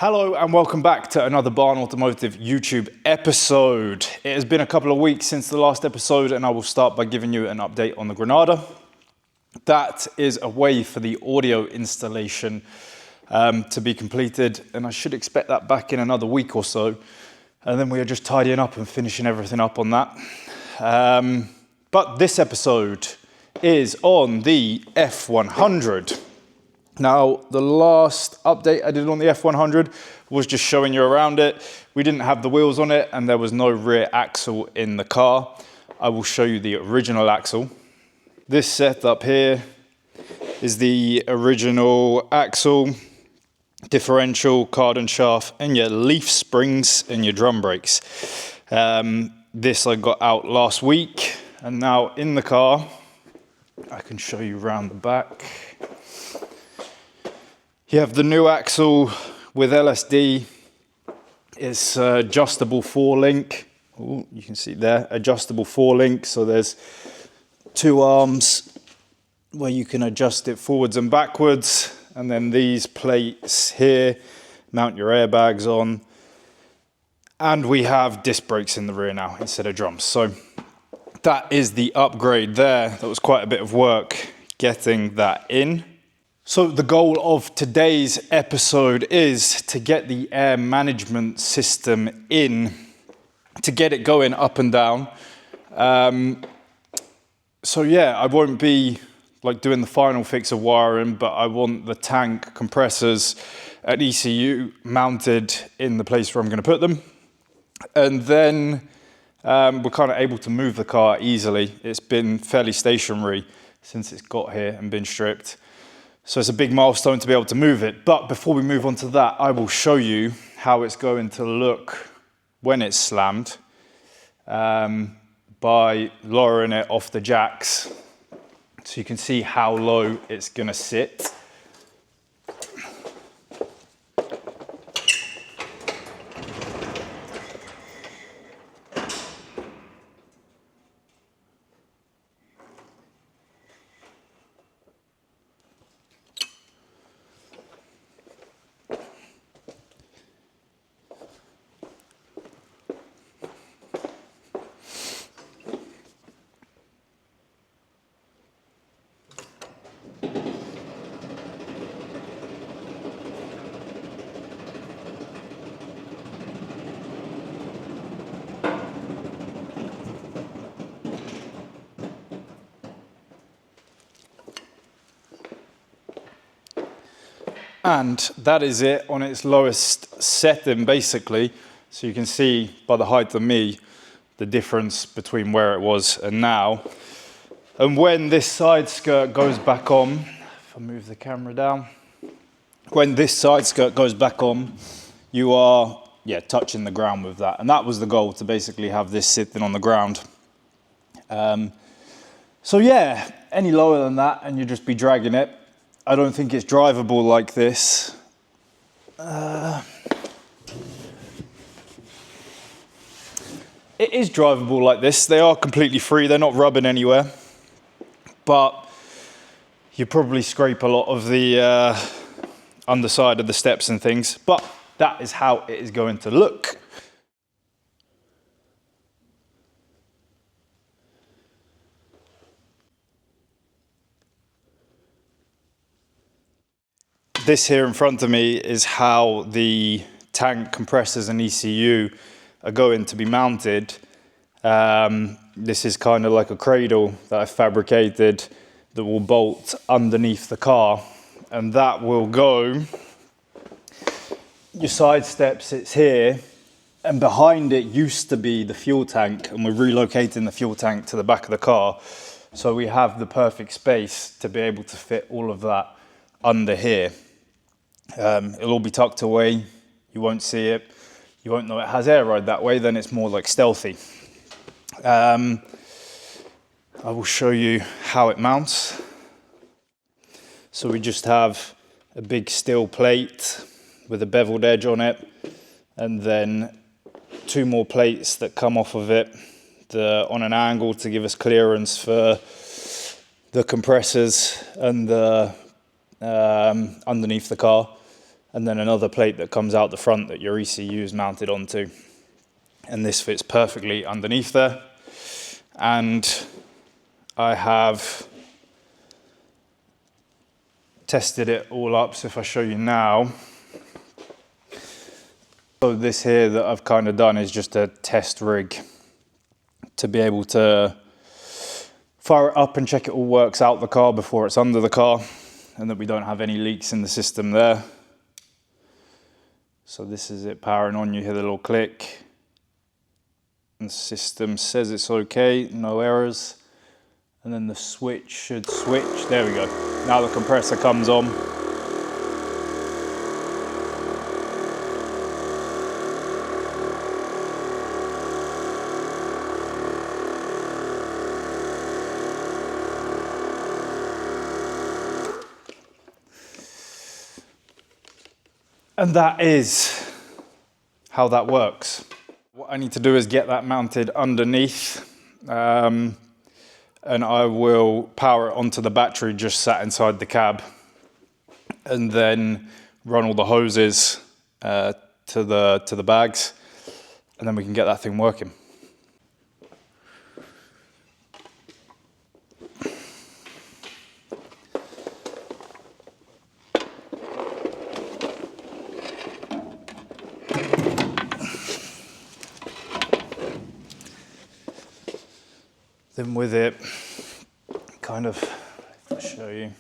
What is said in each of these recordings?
Hello and welcome back to another Barn Automotive YouTube episode. It has been a couple of weeks since the last episode and I will start by giving you an update on the Granada. That is a way for the audio installation to be completed, and I should expect that back in another week or so. And then we are just tidying up and finishing everything up on that. But this episode is on the F100. Now, the last update I did on the F100 was just showing you around it. We didn't have the wheels on it and there was no rear axle in the car. I will show you the original axle. This setup here is the original axle, differential, cardan shaft, and your leaf springs and your drum brakes. This I got out last week, and now in the car, I can show you around the back. You have the new axle with LSD. It's adjustable 4-link. Ooh, you can see there, adjustable 4-link. So there's two arms where you can adjust it forwards and backwards. And then these plates here mount your airbags on. And we have disc brakes in the rear now instead of drums. So that is the upgrade there. That was quite a bit of work getting that in. So the goal of today's episode is to get the air management system in, to get it going up and down. So yeah, I won't be like doing the final fix of wiring, but I want the tank compressors and ECU mounted in the place where I'm going to put them. And then we're kind of able to move the car easily. It's been fairly stationary since it's got here and been stripped. So it's a big milestone to be able to move it. But before we move on to that, I will show you how it's going to look when it's slammed by lowering it off the jacks. So you can see how low it's going to sit. And that is it on its lowest setting, basically. So you can see by the height of me, the difference between where it was and now. And when this side skirt goes back on, if I move the camera down, when this side skirt goes back on, you are, touching the ground with that. And that was the goal, to basically have this sitting on the ground. So yeah, any lower than that and you'd just be dragging it. I don't think it's drivable like this. It is drivable like this. They are completely free. They're not rubbing anywhere. But you probably scrape a lot of the underside of the steps and things. But that is how it is going to look. This here in front of me is how the tank compressors and ECU are going to be mounted. This is kind of like a cradle that I fabricated that will bolt underneath the car, and that will go. Your side step sits here, and behind it used to be the fuel tank, and we're relocating the fuel tank to the back of the car. So we have the perfect space to be able to fit all of that under here. It'll all be tucked away, you won't see it, you won't know it has air ride that way, then it's more like stealthy. I will show you how it mounts. So we just have a big steel plate with a beveled edge on it, and then two more plates that come off of it on an angle to give us clearance for the compressors and the underneath the car. and then another plate that comes out the front that your ECU is mounted onto. And this fits perfectly underneath there. And I have tested it all up, so if I show you now. So this here that I've kind of done is just a test rig to be able to fire it up and check it all works out the car before it's under the car, and that we don't have any leaks in the system there. So this is it powering on, you hear the little click. And the system says it's okay, no errors. And then the switch should switch, there we go. Now the compressor comes on. And that is how that works. What I need to do is get that mounted underneath, and I will power it onto the battery just sat inside the cab, and then run all the hoses to the bags, and then we can get that thing working. Then with it, kind of, if I show you,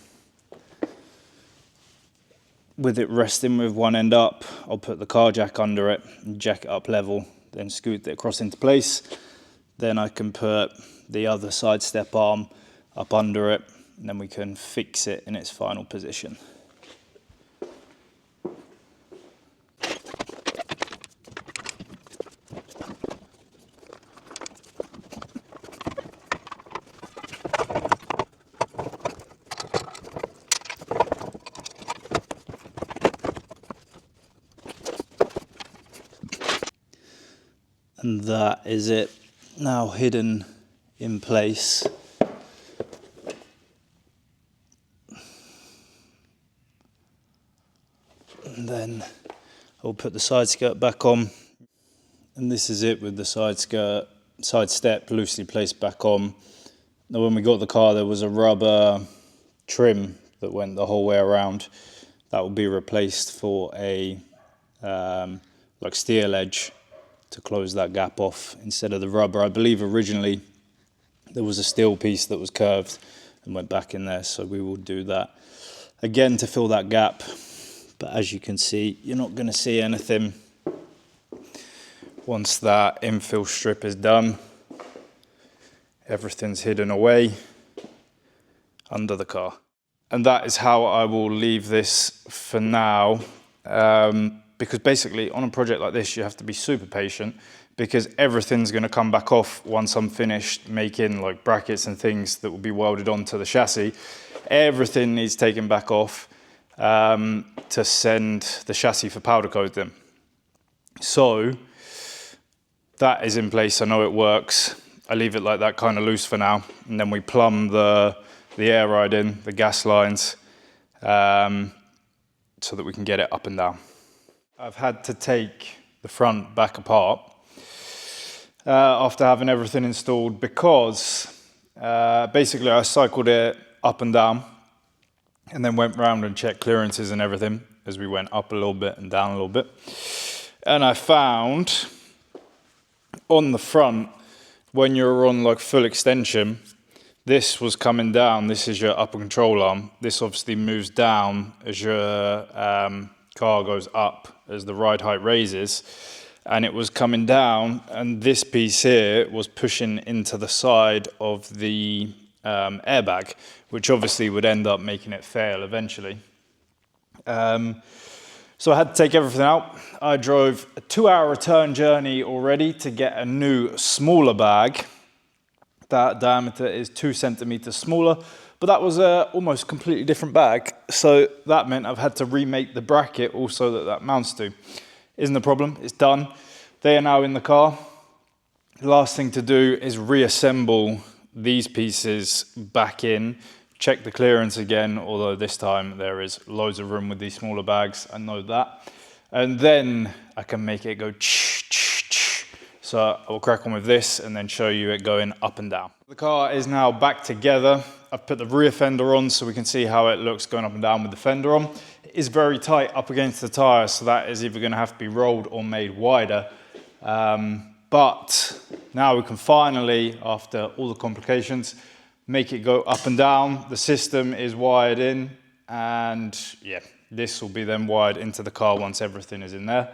with it resting with one end up, I'll put the car jack under it and jack it up level, then scoot it across into place. Then I can put the other side step arm up under it, and then we can fix it in its final position. And that is it, now hidden in place. And then I'll put the side skirt back on. And this is it with the side step loosely placed back on. Now when we got the car, there was a rubber trim that went the whole way around. That will be replaced for a like steel edge to close that gap off instead of the rubber. I believe originally there was a steel piece that was curved and went back in there, so we will do that again to fill that gap. But as you can see, you're not going to see anything once that infill strip is done. Everything's hidden away under the car. And that is how I will leave this for now. Because basically on a project like this, you have to be super patient, because everything's going to come back off once I'm finished making like brackets and things that will be welded onto the chassis. Everything needs taken back off to send the chassis for powder coating. So that is in place. I know it works. I leave it like that, kind of loose for now, and then we plumb the air ride in, the gas lines, so that we can get it up and down. I've had to take the front back apart after having everything installed, because basically I cycled it up and down and then went round and checked clearances and everything as we went up a little bit and down a little bit. And I found on the front, when you're on like full extension, this was coming down. This is your upper control arm. This obviously moves down as your car goes up, as the ride height raises, and it was coming down, and this piece here was pushing into the side of the airbag, which obviously would end up making it fail eventually. So I had to take everything out. I drove a 2-hour return journey already to get a new smaller bag. That diameter is 2 centimeters smaller, but that was a almost completely different bag. So that meant I've had to remake the bracket also that mounts to. Isn't a problem, it's done. They are now in the car. The last thing to do is reassemble these pieces back in, check the clearance again, although this time there is loads of room with these smaller bags, I know that. And then I can make it go ch. So I will crack on with this and then show you it going up and down. The car is now back together. I've put the rear fender on so we can see how it looks going up and down with the fender on. It is very tight up against the tyre, so that is either going to have to be rolled or made wider. But now we can finally, after all the complications, make it go up and down. The system is wired in, and yeah, this will be then wired into the car once everything is in there.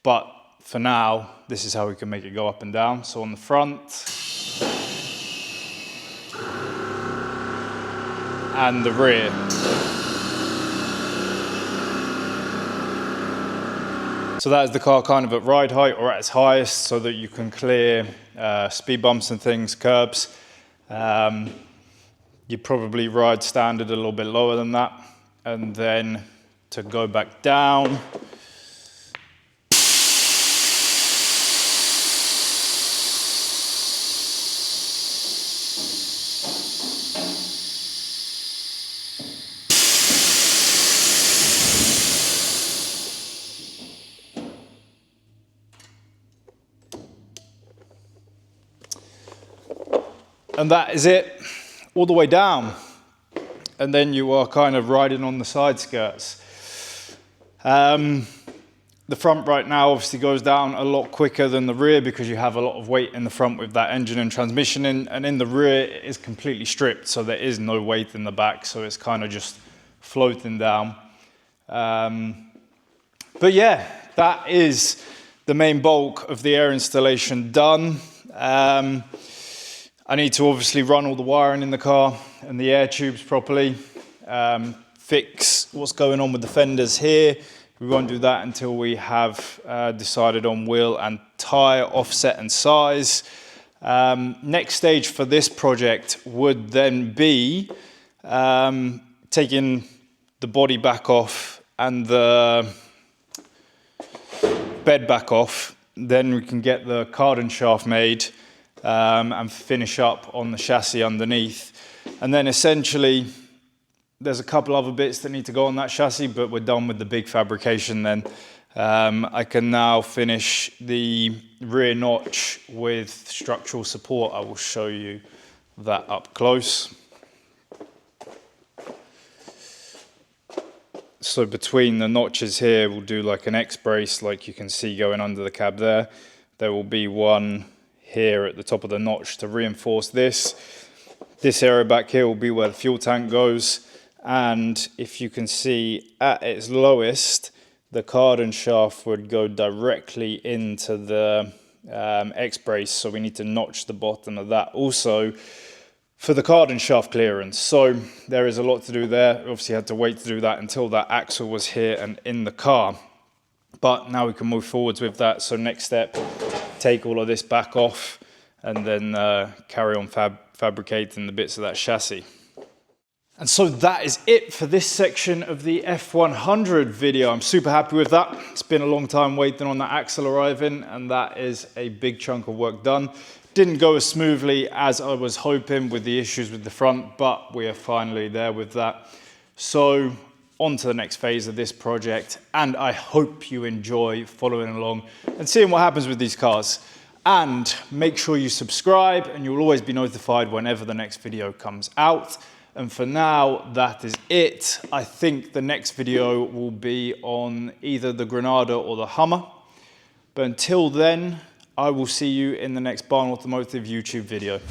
But for now, this is how we can make it go up and down. So on the front and the rear. So that is the car kind of at ride height or at its highest, so that you can clear speed bumps and things, curbs. You probably ride standard a little bit lower than that. And then to go back down, and that is it, all the way down. And then you are kind of riding on the side skirts. The front right now obviously goes down a lot quicker than the rear because you have a lot of weight in the front with that engine and transmission in, and in the rear it is completely stripped, so there is no weight in the back, so it's kind of just floating down. But yeah, that is the main bulk of the air installation done. I need to obviously run all the wiring in the car and the air tubes properly, fix what's going on with the fenders here. We won't do that until we have decided on wheel and tyre offset and size. Next stage for this project would then be taking the body back off and the bed back off. Then we can get the cardan shaft made and finish up on the chassis underneath. And then essentially there's a couple other bits that need to go on that chassis, but we're done with the big fabrication then. I can now finish the rear notch with structural support. I will show you that up close. So between the notches here, we'll do like an X-brace, like you can see going under the cab there. There will be one here at the top of the notch to reinforce this. This area back here will be where the fuel tank goes. And if you can see at its lowest, the cardan shaft would go directly into the X-brace. So we need to notch the bottom of that also for the cardan shaft clearance. So there is a lot to do there. Obviously had to wait to do that until that axle was here and in the car. But now we can move forwards with that. So next step, take all of this back off and then carry on fabricating the bits of that chassis. And so that is it for this section of the F100 video. I'm super happy with that. It's been a long time waiting on that axle arriving, and that is a big chunk of work done. Didn't go as smoothly as I was hoping with the issues with the front, but we are finally there with that. So on to the next phase of this project, and I hope you enjoy following along and seeing what happens with these cars. And make sure you subscribe, and you'll always be notified whenever the next video comes out. And for now, that is it. I think the next video will be on either the Granada or the Hummer. But until then, I will see you in the next Barn Automotive YouTube video.